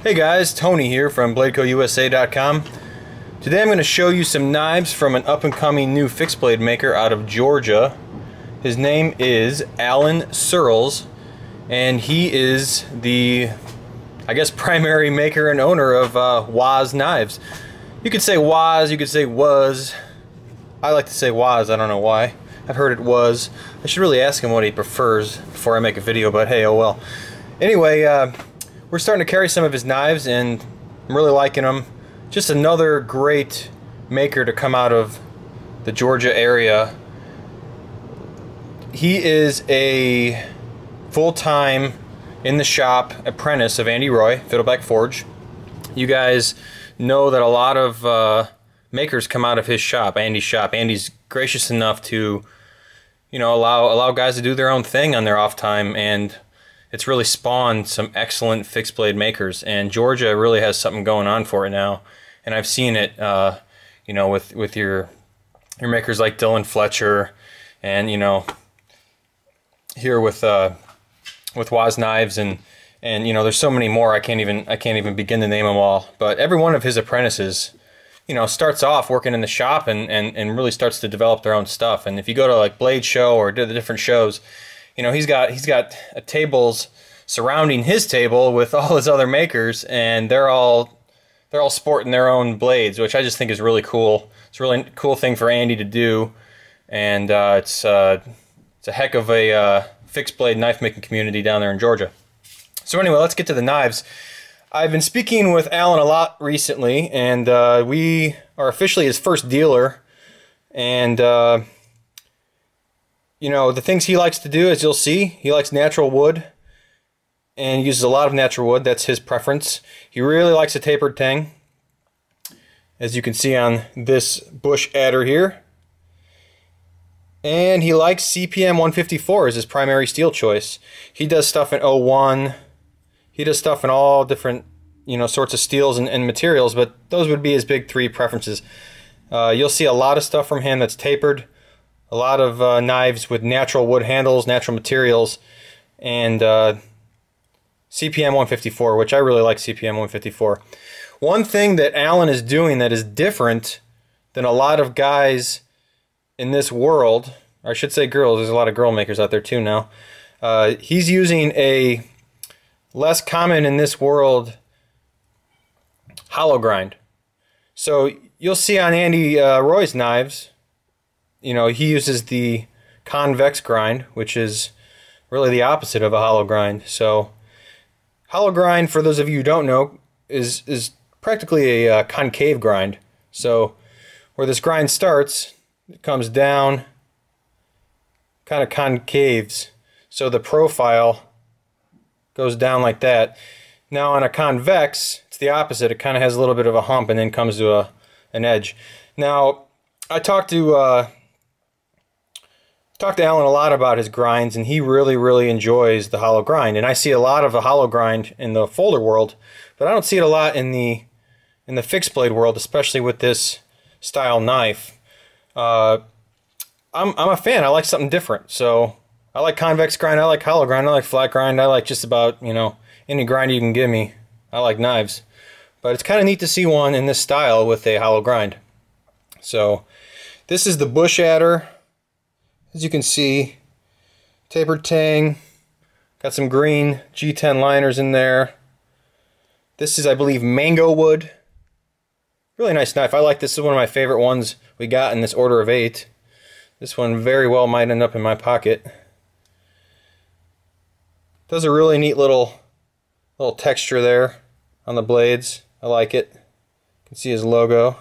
Hey guys, Tony here from BladeCoUSA.com. Today I'm going to show you some knives from an up-and-coming new fixed blade maker out of Georgia. His name is Alan Surls, and he is the, I guess, primary maker and owner of Waz Knives. You could say Waz, you could say Was. I like to say Waz, I don't know why. I've heard it was. I should really ask him what he prefers before I make a video, but hey, oh well. Anyway, we're starting to carry some of his knives, and I'm really liking them. Just another great maker to come out of the Georgia area. He is a full-time, in-the-shop apprentice of Andy Roy, Fiddleback Forge. You guys know that a lot of makers come out of his shop, Andy's shop. Andy's gracious enough to, you know, allow guys to do their own thing on their off time, and it's really spawned some excellent fixed blade makers, and Georgia really has something going on for it now. And I've seen it, you know, with your makers like Dylan Fletcher, and you know, here with Waz Knives, and you know, there's so many more. I can't even begin to name them all. But every one of his apprentices, you know, starts off working in the shop and really starts to develop their own stuff. And if you go to like Blade Show or do the different shows, you know, he's got tables surrounding his table with all his other makers, and they're all sporting their own blades, which I just think is really cool. It's a really cool thing for Andy to do, and it's a heck of a fixed blade knife making community down there in Georgia. So anyway, let's get to the knives. I've been speaking with Alan a lot recently, and we are officially his first dealer, and you know, the things he likes to do, as you'll see, he likes natural wood and uses a lot of natural wood. That's his preference. He really likes a tapered tang, as you can see on this bush adder here. And he likes CPM 154 as his primary steel choice. He does stuff in 01. He does stuff in all different, you know, sorts of steels and materials, but those would be his big three preferences. You'll see a lot of stuff from him that's tapered. A lot of knives with natural wood handles, natural materials, and CPM 154, which I really like CPM 154. One thing that Alan is doing that is different than a lot of guys in this world, or I should say girls, there's a lot of girl makers out there too now. He's using a less common in this world hollow grind. So you'll see on Andy Roy's knives, you know, he uses the convex grind, which is really the opposite of a hollow grind. So hollow grind, for those of you who don't know, is practically a concave grind. So where this grind starts, it comes down, kind of concaves, so the profile goes down like that. Now on a convex, it's the opposite. It kind of has a little bit of a hump and then comes to an edge. Now, I talked to Alan a lot about his grinds, and he really enjoys the hollow grind. And I see a lot of the hollow grind in the folder world, but I don't see it a lot in the fixed blade world, especially with this style knife. I'm a fan. I like something different. So I like convex grind, I like hollow grind, I like flat grind, I like just about, you know, any grind you can give me. I like knives. But it's kind of neat to see one in this style with a hollow grind. So this is the bush adder. As you can see, tapered tang, got some green G10 liners in there. This is, I believe, mango wood. Really nice knife. I like this. This is one of my favorite ones we got in this order of 8. This one very well might end up in my pocket. Does a really neat little texture there on the blades. I like it. You can see his logo.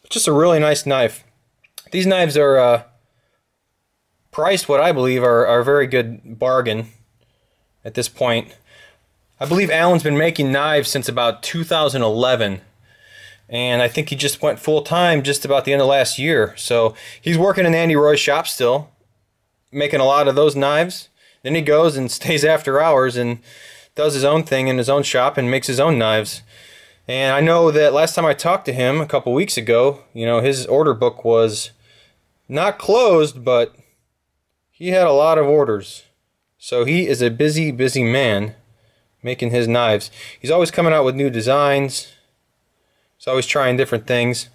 Just a really nice knife. These knives are priced what I believe are a very good bargain at this point. I believe Alan's been making knives since about 2011, and I think he just went full-time just about the end of last year. So he's working in Andy Roy's shop still, making a lot of those knives. Then he goes and stays after hours and does his own thing in his own shop and makes his own knives. And I know that last time I talked to him a couple weeks ago, you know, his order book was not closed, but he had a lot of orders. So he is a busy, busy man making his knives. He's always coming out with new designs. He's always trying different things.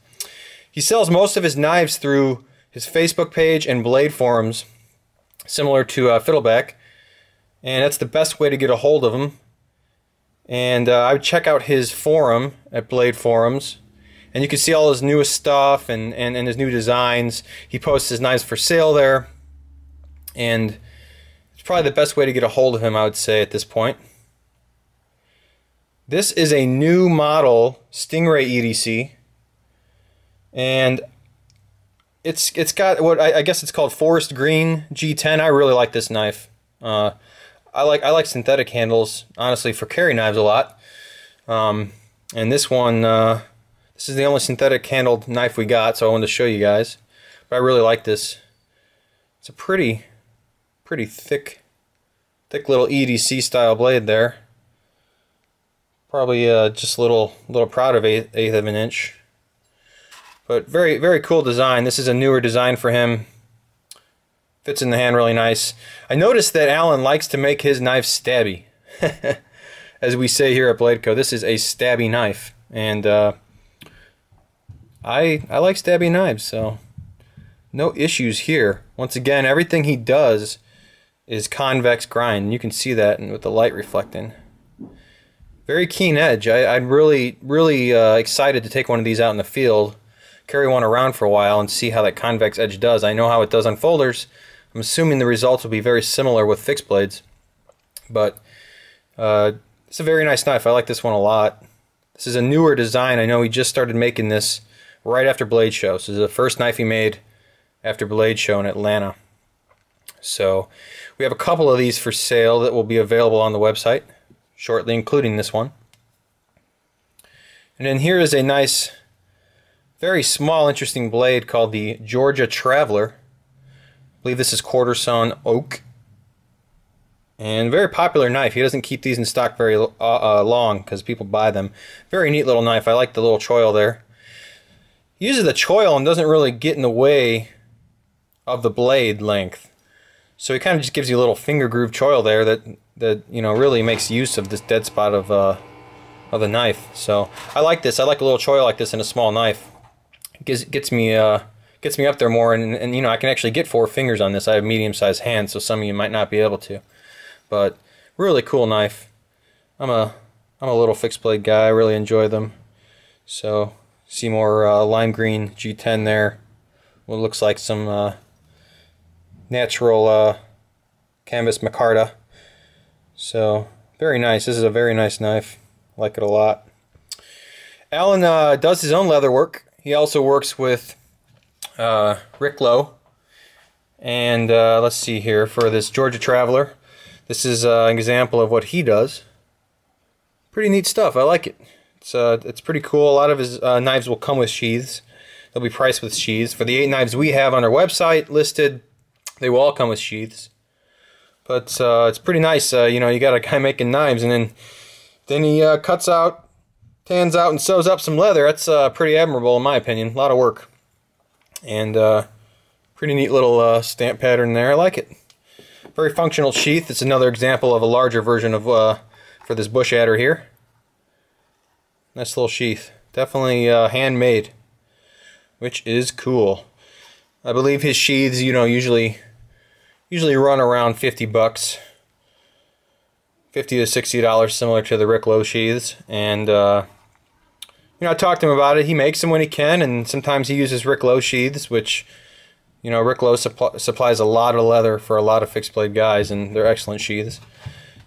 He sells most of his knives through his Facebook page and blade forums, similar to Fiddleback. And that's the best way to get a hold of him. And I would check out his forum at Blade Forums. And you can see all his newest stuff and his new designs. He posts his knives for sale there. And it's probably the best way to get a hold of him, I would say, at this point. This is a new model Stingray EDC, and it's got what I guess it's called Forest Green G10. I really like this knife. I like synthetic handles, honestly, for carry knives a lot. And this one, this is the only synthetic handled knife we got, so I wanted to show you guys. But I really like this. It's a pretty thick little EDC style blade there. Probably just a little proud of eighth of an inch, but very cool design. This is a newer design for him. Fits in the hand really nice. I noticed that Alan likes to make his knives stabby, as we say here at Blade Co. This is a stabby knife, and I like stabby knives, so no issues here. Once again, everything he does is convex grind. You can see that with the light reflecting. Very keen edge. I'm really excited to take one of these out in the field, carry one around for a while, and see how that convex edge does. I know how it does on folders. I'm assuming the results will be very similar with fixed blades. But it's a very nice knife. I like this one a lot. This is a newer design. I know he just started making this right after Blade Show. So this is the first knife he made after Blade Show in Atlanta. So we have a couple of these for sale that will be available on the website shortly, including this one. And then here is a nice, very small, interesting blade called the Georgia Traveler. I believe this is quarter sawn oak. And very popular knife. He doesn't keep these in stock very long because people buy them. Very neat little knife. I like the little choil there. He uses the choil and doesn't really get in the way of the blade length. So he kind of just gives you a little finger groove choil there that you know, really makes use of this dead spot of the knife. So I like this. I like a little choil like this in a small knife. It gets me up there more, and you know, I can actually get 4 fingers on this. I have medium-sized hands, so some of you might not be able to. But really cool knife. I'm a little fixed blade guy. I really enjoy them. So see more lime green G10 there. What looks like some natural canvas micarta. So very nice. This is a very nice knife. I like it a lot. Alan does his own leather work. He also works with Rick Lowe. And let's see here, for this Georgia Traveler, this is an example of what he does. Pretty neat stuff. I like it. It's pretty cool. A lot of his knives will come with sheaths. They'll be priced with sheaths. For the 8 knives we have on our website listed, they will all come with sheaths. But it's pretty nice. You know, you got a guy making knives, and then he cuts out, tans out, and sews up some leather. That's pretty admirable in my opinion. A lot of work. And pretty neat little stamp pattern there. I like it. Very functional sheath. It's another example of a larger version of for this bush adder here. Nice little sheath. Definitely handmade, which is cool. I believe his sheaths, you know, usually run around $50, $50 to $60, similar to the Rick Lowe sheaths. And you know, I talked to him about it. He makes them when he can, and sometimes he uses Rick Lowe sheaths, which, you know, Rick Lowe supplies a lot of leather for a lot of fixed blade guys, and they're excellent sheaths.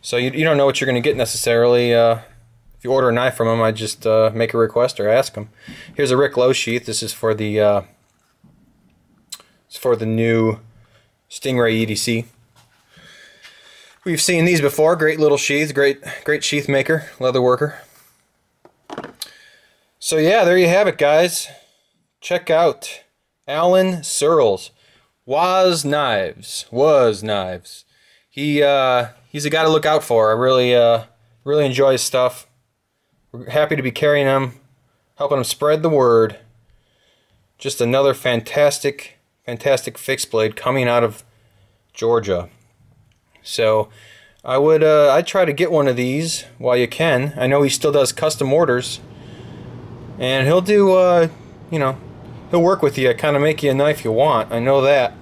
So you don't know what you're going to get necessarily. If you order a knife from him, I just make a request or ask him. Here's a Rick Lowe sheath. This is for the new Stingray EDC. We've seen these before. Great little sheaths. Great sheath maker, leather worker. So yeah, there you have it, guys. Check out Alan Surls. Was Knives. He's a guy to look out for. I really enjoy his stuff. We're happy to be carrying him, helping him spread the word. Just another fantastic fixed blade coming out of Georgia. So I'd try to get one of these while you can. I know he still does custom orders, and he'll do you know, he'll work with you, kind of make you a knife you want. I know that.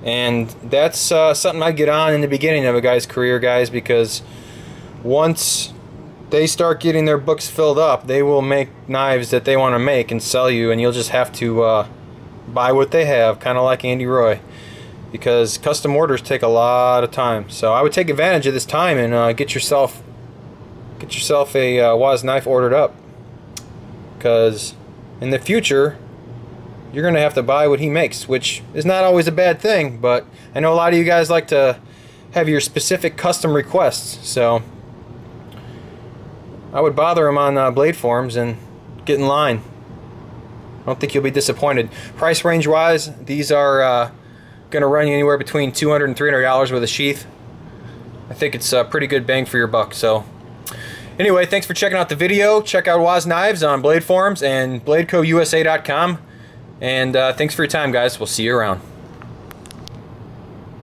And that's something I get on in the beginning of a guy's career, guys, because once they start getting their books filled up, they will make knives that they want to make and sell you, and you'll just have to buy what they have, kind of like Andy Roy, because custom orders take a lot of time. So I would take advantage of this time and get yourself a Waz knife ordered up, because in the future you're gonna have to buy what he makes, which is not always a bad thing, but I know a lot of you guys like to have your specific custom requests, so I would bother him on blade forums and get in line. I don't think you'll be disappointed. Price range wise, these are gonna run you anywhere between $200 and $300 with a sheath. I think it's a pretty good bang for your buck. So anyway, thanks for checking out the video. Check out Waz Knives on blade forums and BladeCoUSA.com. And thanks for your time, guys. We'll see you around.